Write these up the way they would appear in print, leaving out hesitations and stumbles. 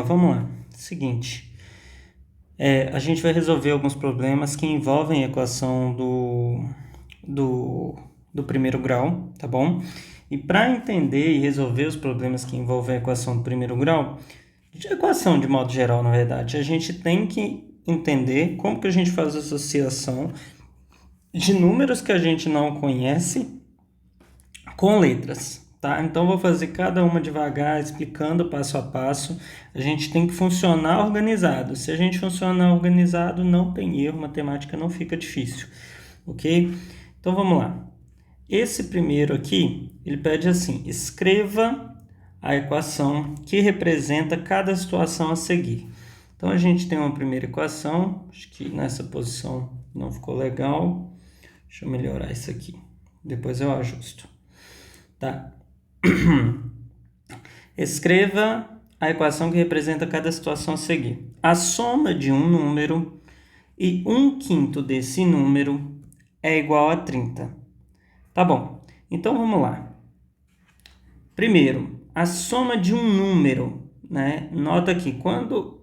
turma, vamos lá. Seguinte, a gente vai resolver alguns problemas que envolvem a equação do primeiro grau, tá bom? E para entender e resolver os problemas que envolvem a equação do primeiro grau, de equação de modo geral, na verdade, a gente tem que entender como que a gente faz a associação de números que a gente não conhece com letras, tá? Então, vou fazer cada uma devagar, explicando passo a passo. A gente tem que funcionar organizado. Se a gente funcionar organizado, não tem erro, matemática não fica difícil, ok? Então, vamos lá. Esse primeiro aqui, ele pede assim, escreva a equação que representa cada situação a seguir. Então, a gente tem uma primeira equação, acho que nessa posição não ficou legal. Deixa eu melhorar isso aqui, depois eu ajusto. Tá? Escreva a equação que representa cada situação a seguir. A soma de um número e 1/5 desse número é igual a 30. Tá bom, então vamos lá. Primeiro, a soma de um número, né? Nota que quando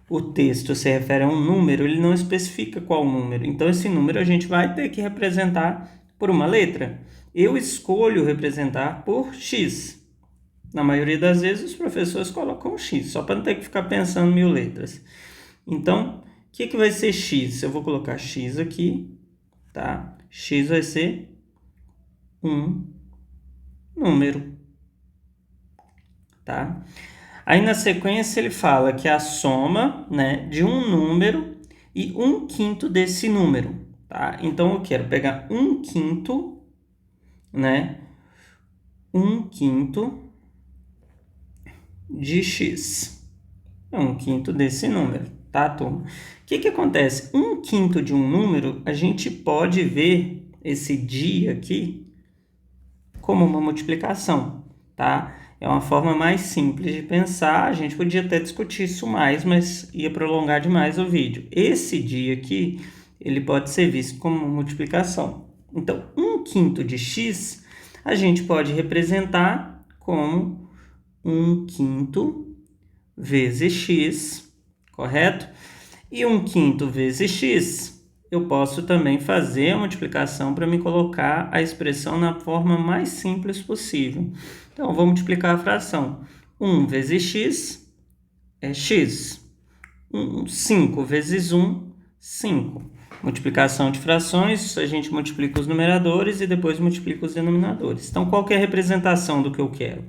o texto se refere a um número, ele não especifica qual número. Então, esse número a gente vai ter que representar por uma letra. Eu escolho representar por X. Na maioria das vezes, os professores colocam X, só para não ter que ficar pensando 1000 letras. Então, o que vai ser X? Eu vou colocar X aqui, tá? X vai ser um número, tá? Aí, na sequência, ele fala que a soma, né, de um número e 1/5 desse número, tá? Então, eu quero pegar 1/5, né? 1/5 de X. É 1/5 desse número, tá, turma? O que acontece? 1/5 de um número, a gente pode ver esse dia aqui como uma multiplicação, tá? É uma forma mais simples de pensar. A gente podia até discutir isso mais, mas ia prolongar demais o vídeo. Esse dia aqui, ele pode ser visto como uma multiplicação. Então, 1/5 de X, a gente pode representar como 1/5 vezes X, correto? E 1/5 vezes X, eu posso também fazer a multiplicação para me colocar a expressão na forma mais simples possível. Então, eu vou multiplicar a fração. 1 vezes X é X. 5 vezes 1, 5. Multiplicação de frações, a gente multiplica os numeradores e depois multiplica os denominadores. Então, qual que é a representação do que eu quero?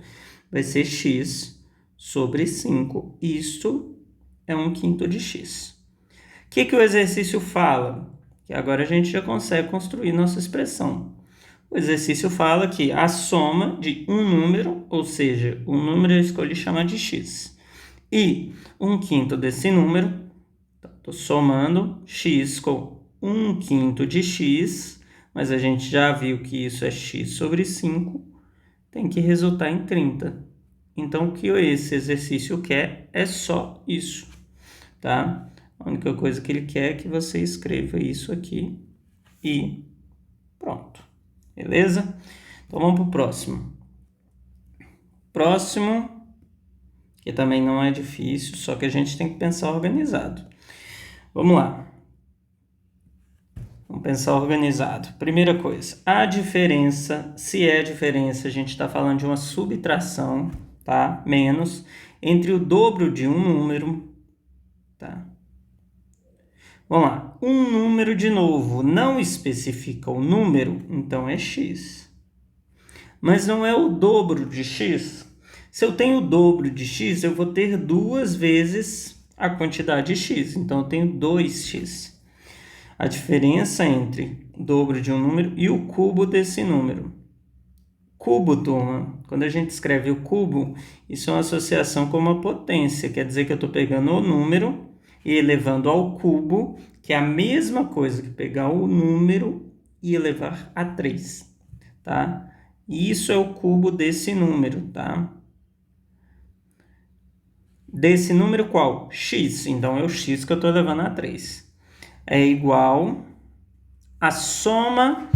Vai ser X sobre 5. Isto é 1/5 de X. O que o exercício fala? Que agora a gente já consegue construir nossa expressão. O exercício fala que a soma de um número, ou seja, o número eu escolhi chamar de X, e 1/5 desse número, estou somando X com 1/5 de X, mas a gente já viu que isso é X sobre 5, tem que resultar em 30. Então, o que esse exercício quer é só isso, tá? A única coisa que ele quer é que você escreva isso aqui e pronto. Beleza? Então, vamos para o próximo. Próximo, que também não é difícil, só que a gente tem que pensar organizado. Vamos lá. Vamos pensar organizado. Primeira coisa, a diferença, se é diferença, a gente está falando de uma subtração, tá? Menos, entre o dobro de um número, tá? Vamos lá, um número de novo não especifica o número, então é X. Mas não é o dobro de X. Se eu tenho o dobro de X, eu vou ter 2 vezes a quantidade de X, então eu tenho 2X. A diferença entre o dobro de um número e o cubo desse número. Cubo, turma, quando a gente escreve o cubo, isso é uma associação com uma potência, quer dizer que eu estou pegando o número e elevando ao cubo, que é a mesma coisa que pegar o número e elevar a 3, tá? E isso é o cubo desse número, tá? Desse número qual? X, então é o X que eu estou elevando a 3. É igual a soma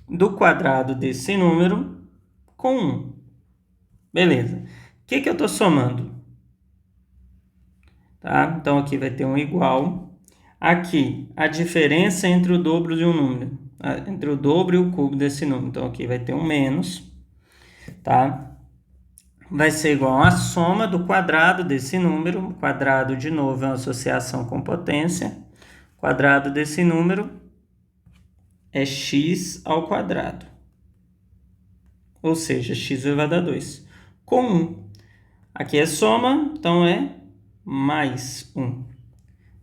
do quadrado desse número com 1. Beleza. O que eu estou somando? tá? Então, aqui vai ter um igual. Aqui, a diferença entre o dobro de um número, entre o dobro e o cubo desse número. Então, aqui vai ter um menos, tá? Vai ser igual a soma do quadrado desse número. O quadrado, de novo, é uma associação com potência. O quadrado desse número é x ao quadrado. Ou seja, x elevado a 2. Com 1. Aqui é soma, então é mais 1.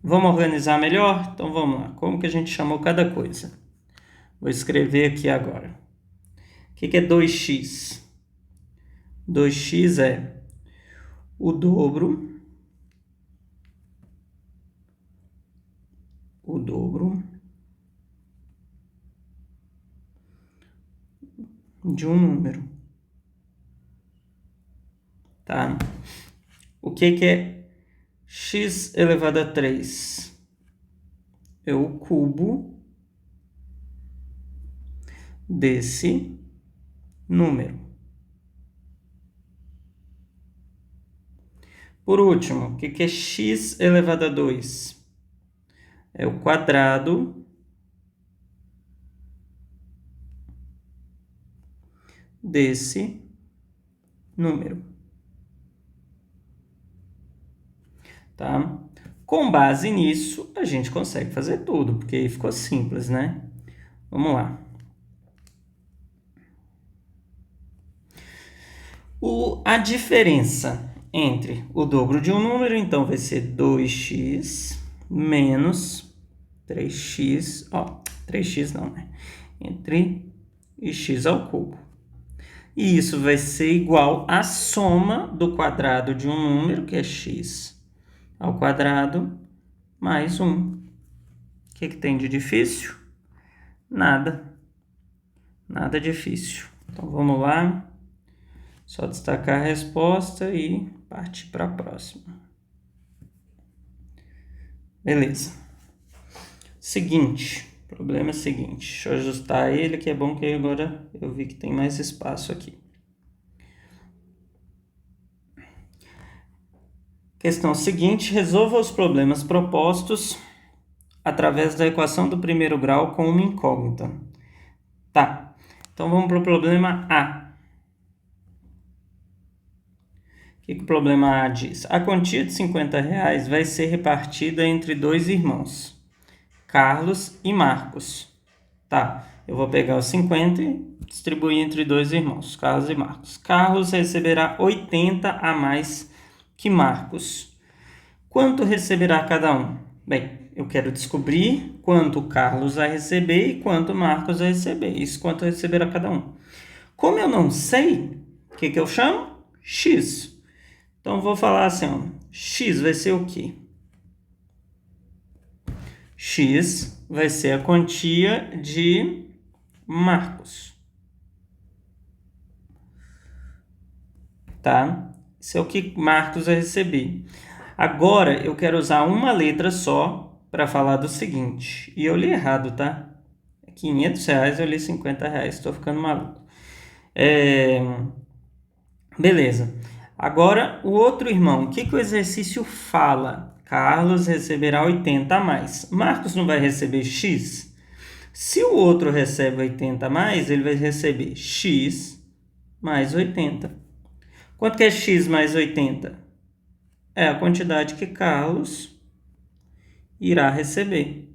Vamos organizar melhor? Então vamos lá. Como que a gente chamou cada coisa? Vou escrever aqui agora. O que é 2x? 2x é o dobro de um número, tá? O que é x elevado a 3? É o cubo desse número. Por último, o que é x elevado a 2? É o quadrado desse número. Tá? Com base nisso, a gente consegue fazer tudo, porque aí ficou simples, né? Vamos lá. A diferença entre o dobro de um número, então, vai ser 2x menos 3x, 3x não, né? Entre x ao cubo. E isso vai ser igual à soma do quadrado de um número, que é x ao quadrado, mais 1. O que tem de difícil? Nada. Nada difícil. Então, vamos lá. Só destacar a resposta e partir para a próxima. Beleza. Seguinte. Problema é o seguinte. Deixa eu ajustar ele, que é bom que agora eu vi que tem mais espaço aqui. Questão seguinte. Resolva os problemas propostos através da equação do primeiro grau com uma incógnita. Tá. Então, vamos para o problema A. O que o problema A diz? A quantia de R$50 vai ser repartida entre dois irmãos, Carlos e Marcos. Tá, eu vou pegar os 50 e distribuir entre dois irmãos, Carlos e Marcos. Carlos receberá 80 a mais que Marcos. Quanto receberá cada um? Bem, eu quero descobrir quanto o Carlos vai receber e quanto o Marcos vai receber. Isso quanto receberá cada um. Como eu não sei, o que eu chamo? X. Então, vou falar assim, ó, x vai ser o quê? X vai ser a quantia de Marcos. Tá? Isso é o que Marcos vai receber. Agora, eu quero usar uma letra só para falar do seguinte. E eu li errado, tá? R$500, eu li R$50. Estou ficando maluco. Beleza. Agora, o outro irmão, o que o exercício fala? Carlos receberá 80 a mais. Marcos não vai receber x? Se o outro recebe 80 a mais, ele vai receber x mais 80. Quanto que é x mais 80? É a quantidade que Carlos irá receber.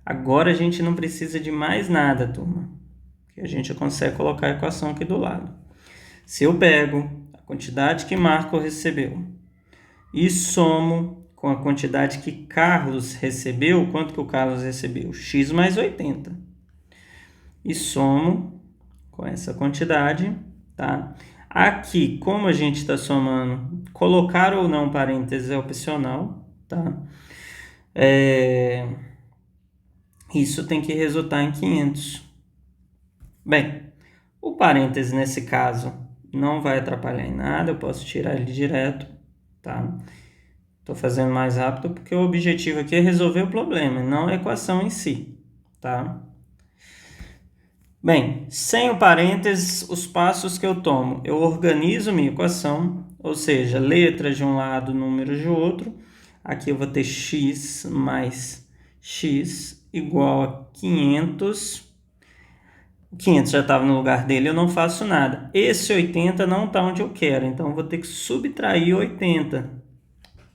Agora a gente não precisa de mais nada, turma. Que a gente consegue colocar a equação aqui do lado. Se eu pego quantidade que Marco recebeu e somo com a quantidade que Carlos recebeu, quanto que o Carlos recebeu? X mais 80. E somo com essa quantidade, tá? Aqui, como a gente está somando, colocar ou não parênteses é opcional, tá? Isso tem que resultar em 500. Bem, o parênteses nesse caso não vai atrapalhar em nada, eu posso tirar ele direto, tá? Estou fazendo mais rápido porque o objetivo aqui é resolver o problema, não a equação em si, tá? Bem, sem o parênteses, os passos que eu tomo, eu organizo minha equação, ou seja, letras de um lado, números de outro, Aqui eu vou ter x mais x igual a 500. O 500 já estava no lugar dele, eu não faço nada. Esse 80 não está onde eu quero, então eu vou ter que subtrair 80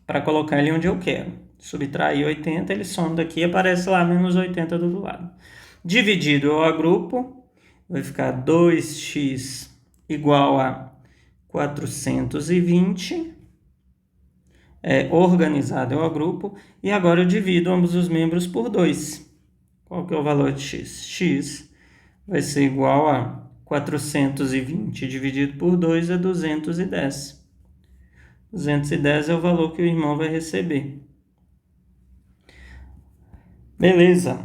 para colocar ele onde eu quero. Subtrair 80, ele some daqui e aparece lá menos 80 do outro lado. Dividido eu agrupo, vai ficar 2x igual a 420. Organizado eu agrupo, e agora eu divido ambos os membros por 2. Qual que é o valor de x? X vai ser igual a 420 dividido por 2 é 210. 210 é o valor que o irmão vai receber. Beleza.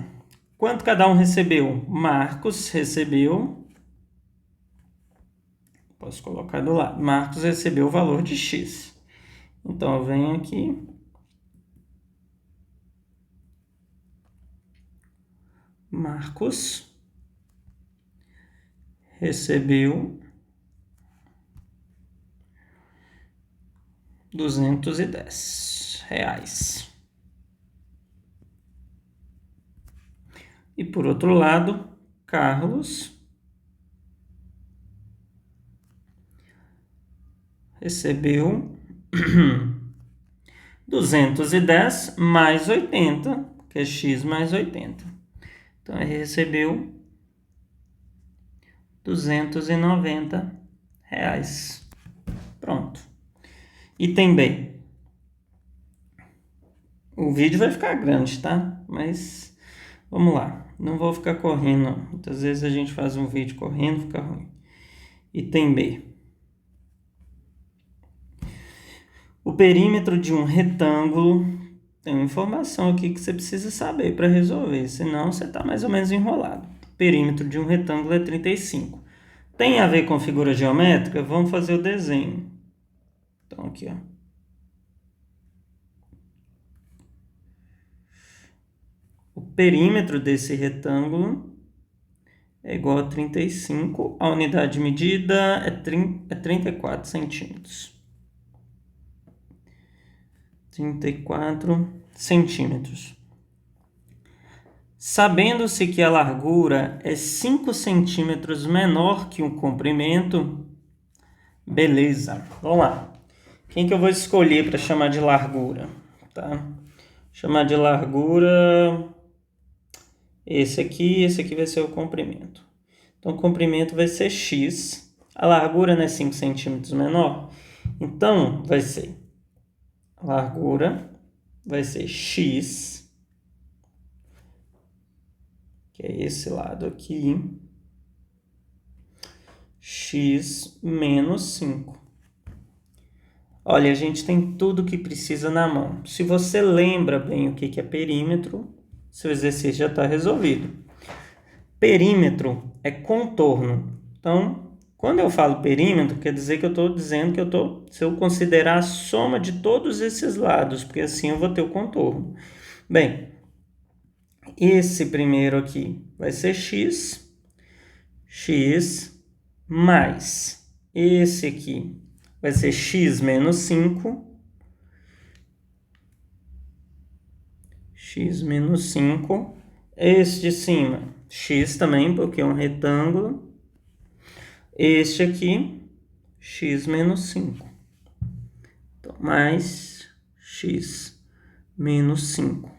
Quanto cada um recebeu? Marcos recebeu... Posso colocar do lado. Marcos recebeu o valor de x. Então, eu venho aqui. Marcos recebeu 210 reais. E por outro lado, Carlos recebeu 210 mais 80, que é x mais 80. Então, ele recebeu 290 reais. Pronto. Item B. O vídeo vai ficar grande, tá? Mas vamos lá. Não vou ficar correndo. Muitas vezes a gente faz um vídeo correndo, fica ruim. Item B. O perímetro de um retângulo... Tem uma informação aqui que você precisa saber para resolver, senão você está mais ou menos enrolado. O perímetro de um retângulo é 35. Tem a ver com figura geométrica? Vamos fazer o desenho. Então, aqui, ó. O perímetro desse retângulo é igual a 35. A unidade de medida é 34 centímetros. 34 centímetros. Sabendo-se que a largura é 5 centímetros menor que o comprimento, beleza, vamos lá. Quem que eu vou escolher para chamar de largura? Tá? Chamar de largura esse aqui vai ser o comprimento. Então, o comprimento vai ser x. A largura não é 5 centímetros menor? Então, vai ser... A largura vai ser x, que é esse lado aqui, x menos 5. Olha, a gente tem tudo que precisa na mão. Se você lembra bem o que é perímetro, seu exercício já está resolvido. Perímetro é contorno. Então, quando eu falo perímetro, quer dizer que eu estou dizendo que se eu considerar a soma de todos esses lados, porque assim eu vou ter o contorno. Bem, esse primeiro aqui vai ser x mais esse aqui vai ser x menos 5, x menos 5, esse de cima, x também, porque é um retângulo, este aqui, x menos 5. Então, mais x menos 5.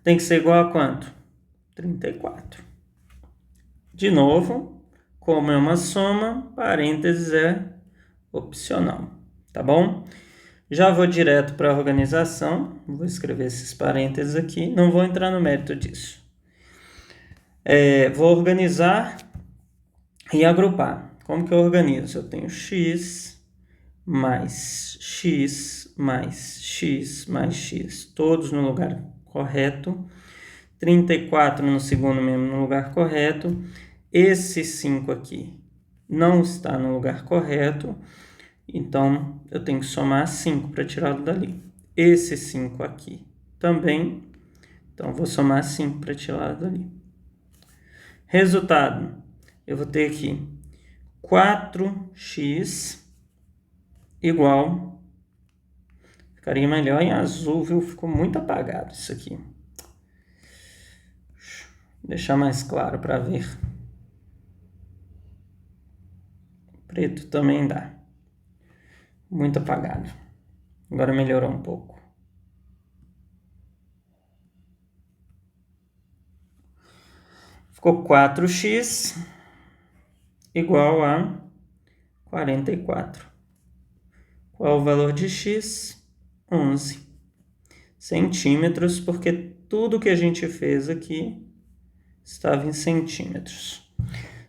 Tem que ser igual a quanto? 34. De novo, como é uma soma, parênteses é opcional, tá bom? Já vou direto para a organização, vou escrever esses parênteses aqui, não vou entrar no mérito disso. Vou organizar e agrupar. Como que eu organizo? Eu tenho x mais x mais x mais x, todos no lugar correto. 34 no segundo membro no lugar correto. Esse 5 aqui não está no lugar correto, então eu tenho que somar 5 para tirá-lo dali. Esse 5 aqui também, então vou somar 5 para tirá-lo dali. Resultado, eu vou ter aqui 4x igual Ficaria melhor em azul, viu? Ficou muito apagado isso aqui. Vou deixar mais claro para ver. Preto também dá. Muito apagado. Agora melhorou um pouco. Ficou 4x igual a 44. Qual é o valor de x? 11 centímetros, porque tudo que a gente fez aqui estava em centímetros.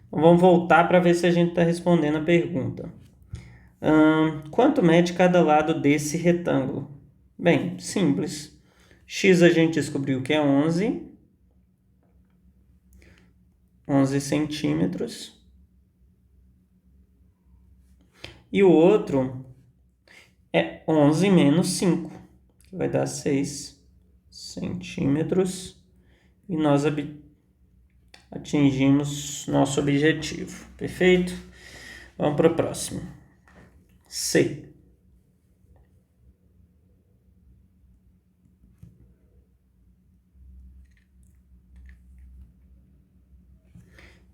Então, vamos voltar para ver se a gente está respondendo a pergunta. Quanto mede cada lado desse retângulo? Bem, simples. X a gente descobriu que é 11 centímetros. E o outro é 11 menos 5, que vai dar 6 centímetros. E nós atingimos nosso objetivo. Perfeito? Vamos para o próximo. C.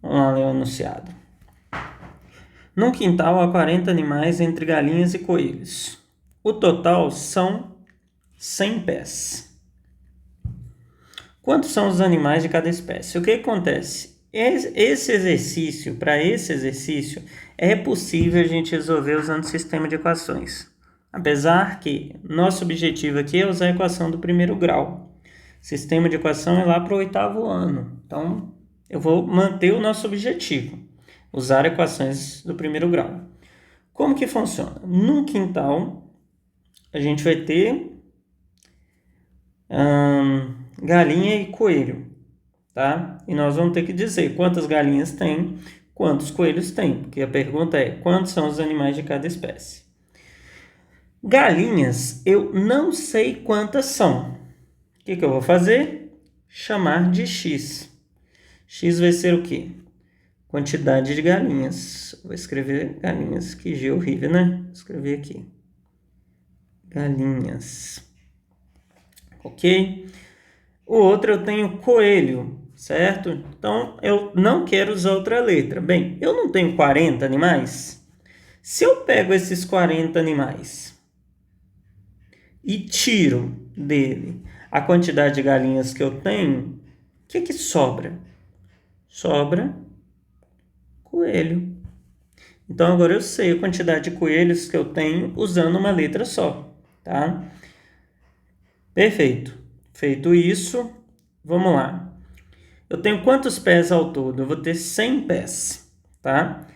Vamos lá ler o enunciado. Num quintal há 40 animais entre galinhas e coelhos. O total são 100 pés. Quantos são os animais de cada espécie? O que acontece? Para esse exercício, é possível a gente resolver usando o sistema de equações. Apesar que nosso objetivo aqui é usar a equação do primeiro grau. O sistema de equação é lá para o 8º ano. Então, eu vou manter o nosso objetivo, usar equações do primeiro grau. Como que funciona? Num quintal, a gente vai ter galinha e coelho, tá? E nós vamos ter que dizer quantas galinhas tem, quantos coelhos tem, porque a pergunta é quantos são os animais de cada espécie. Galinhas, eu não sei quantas são. O que eu vou fazer? Chamar de x. X vai ser o quê? Quantidade de galinhas. Vou escrever galinhas, que G horrível, né? Vou escrever aqui. Galinhas. Ok? O outro eu tenho coelho, certo? Então, eu não quero usar outra letra. Bem, eu não tenho 40 animais? Se eu pego esses 40 animais e tiro dele a quantidade de galinhas que eu tenho, o que sobra? Sobra coelho. Então, agora eu sei a quantidade de coelhos que eu tenho usando uma letra só, tá? Perfeito. Feito isso, vamos lá. Eu tenho quantos pés ao todo? Eu vou ter 100 pés, tá?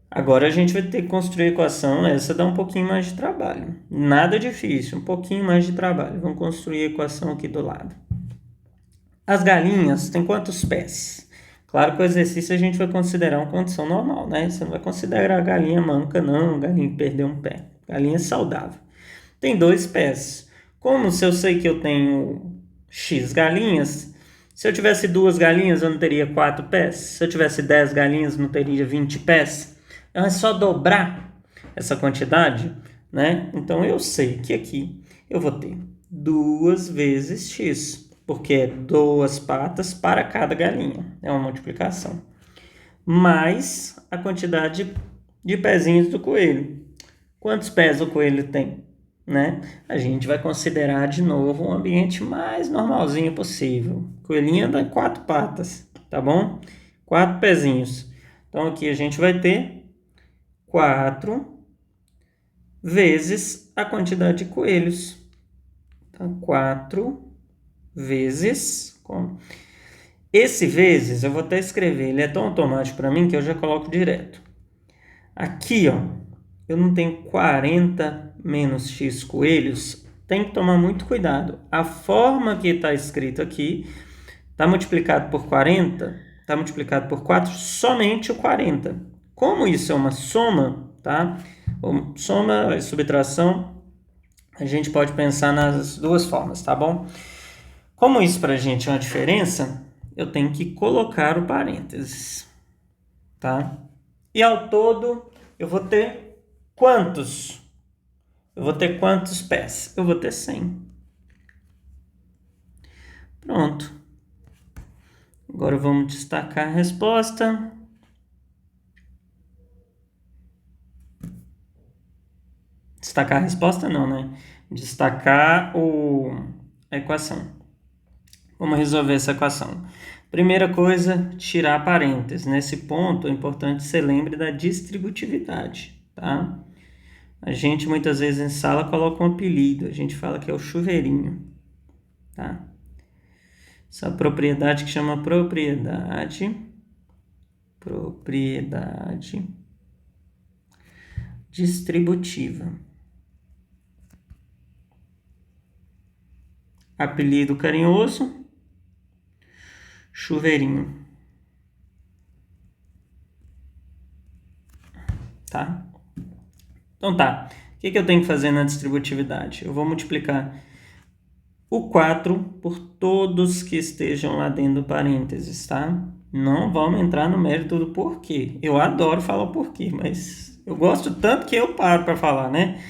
Agora a gente vai ter que construir a equação. Essa dá um pouquinho mais de trabalho. Nada difícil, um pouquinho mais de trabalho. Vamos construir a equação aqui do lado. As galinhas têm quantos pés? Claro que o exercício a gente vai considerar uma condição normal, né? Você não vai considerar a galinha manca, não. Galinha que perdeu um pé. Galinha saudável. Tem 2 pés. Como se eu sei que eu tenho X galinhas, se eu tivesse 2 galinhas eu não teria 4 pés? Se eu tivesse 10 galinhas não teria 20 pés? Então é só dobrar essa quantidade, né? Então eu sei que aqui eu vou ter 2 vezes X, porque é 2 patas para cada galinha. É uma multiplicação. Mais a quantidade de pezinhos do coelho. Quantos pés o coelho tem? Né? A gente vai considerar de novo um ambiente mais normalzinho possível. Coelhinho anda em 4 patas, tá bom? 4 pezinhos. Então aqui a gente vai ter 4 vezes a quantidade de coelhos. Então 4 vezes... Esse vezes, eu vou até escrever, ele é tão automático para mim que eu já coloco direto. Aqui, ó, eu não tenho 40 menos x coelhos, tem que tomar muito cuidado. A forma que está escrito aqui está multiplicado por 40, está multiplicado por 4, somente o 40. Como isso é uma soma, tá? Soma e subtração, a gente pode pensar nas duas formas, tá bom? Como isso para a gente é uma diferença, eu tenho que colocar o parênteses, tá? E ao todo, eu vou ter quantos Eu vou ter quantos pés? Eu vou ter 100. Pronto. Agora vamos destacar a resposta. Destacar a resposta não, né? Destacar a equação. Vamos resolver essa equação. Primeira coisa, tirar parênteses. Nesse ponto, é importante que você lembre da distributividade, tá? A gente, muitas vezes, em sala, coloca um apelido. A gente fala que é o chuveirinho, tá? Essa propriedade que chama propriedade distributiva. Apelido carinhoso, chuveirinho. Tá? Então tá. O que eu tenho que fazer na distributividade? Eu vou multiplicar o 4 por todos que estejam lá dentro do parênteses, tá? Não vamos entrar no mérito do porquê. Eu adoro falar o porquê, mas eu gosto tanto que eu paro para falar, né?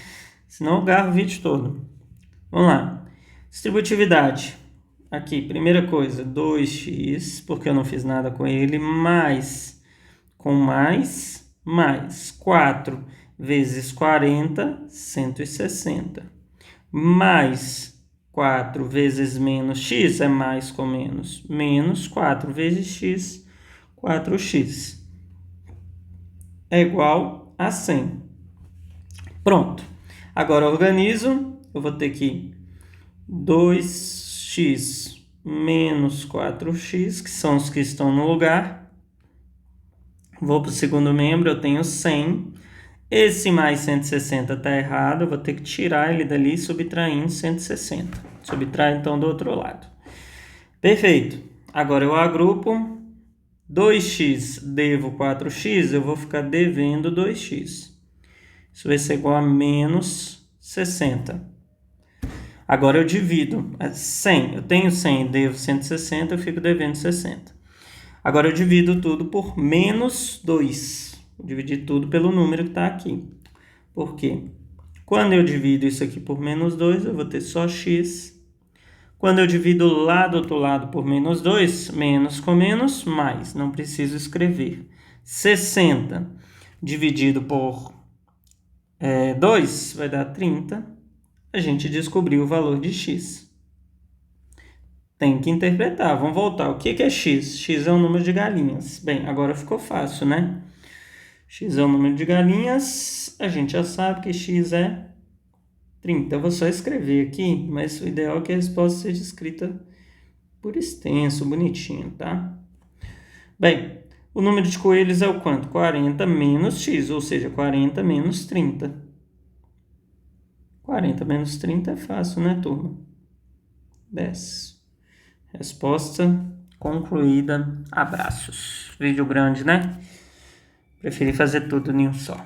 Senão eu garro o vídeo todo. Vamos lá. Distributividade. Aqui, primeira coisa, 2x, porque eu não fiz nada com ele, mais 4 vezes 40, 160. Mais 4 vezes menos x é mais com menos. Menos 4 vezes x, 4x. É igual a 100. Pronto. Agora organizo. Eu vou ter que 2x menos 4x, que são os que estão no lugar. Vou para o segundo membro, eu tenho 100. Esse mais 160 está errado, eu vou ter que tirar ele dali subtraindo 160. Subtrai então do outro lado. Perfeito. Agora eu agrupo 2x, devo 4x, eu vou ficar devendo 2x. Isso vai ser igual a menos 60. Agora eu divido 100. Eu tenho 100 e devo 160, eu fico devendo 60. Agora eu divido tudo por menos 2. Vou dividir tudo pelo número que está aqui. Por quê? Quando eu divido isso aqui por menos 2, eu vou ter só x. Quando eu divido lá do outro lado por menos 2, menos com menos, mais. Não preciso escrever. 60 dividido por 2 vai dar 30. A gente descobriu o valor de x. Tem que interpretar. Vamos voltar. O que é x? X é o número de galinhas. Bem, agora ficou fácil, né? X é o número de galinhas. A gente já sabe que x é 30. Eu vou só escrever aqui, mas o ideal é que a resposta seja escrita por extenso, bonitinho, tá? Bem, o número de coelhos é o quanto? 40 menos x, ou seja, 40 menos 30. 40 menos 30 é fácil, né, turma? 10. Resposta concluída. Abraços. Vídeo grande, né? Preferi fazer tudo em um só.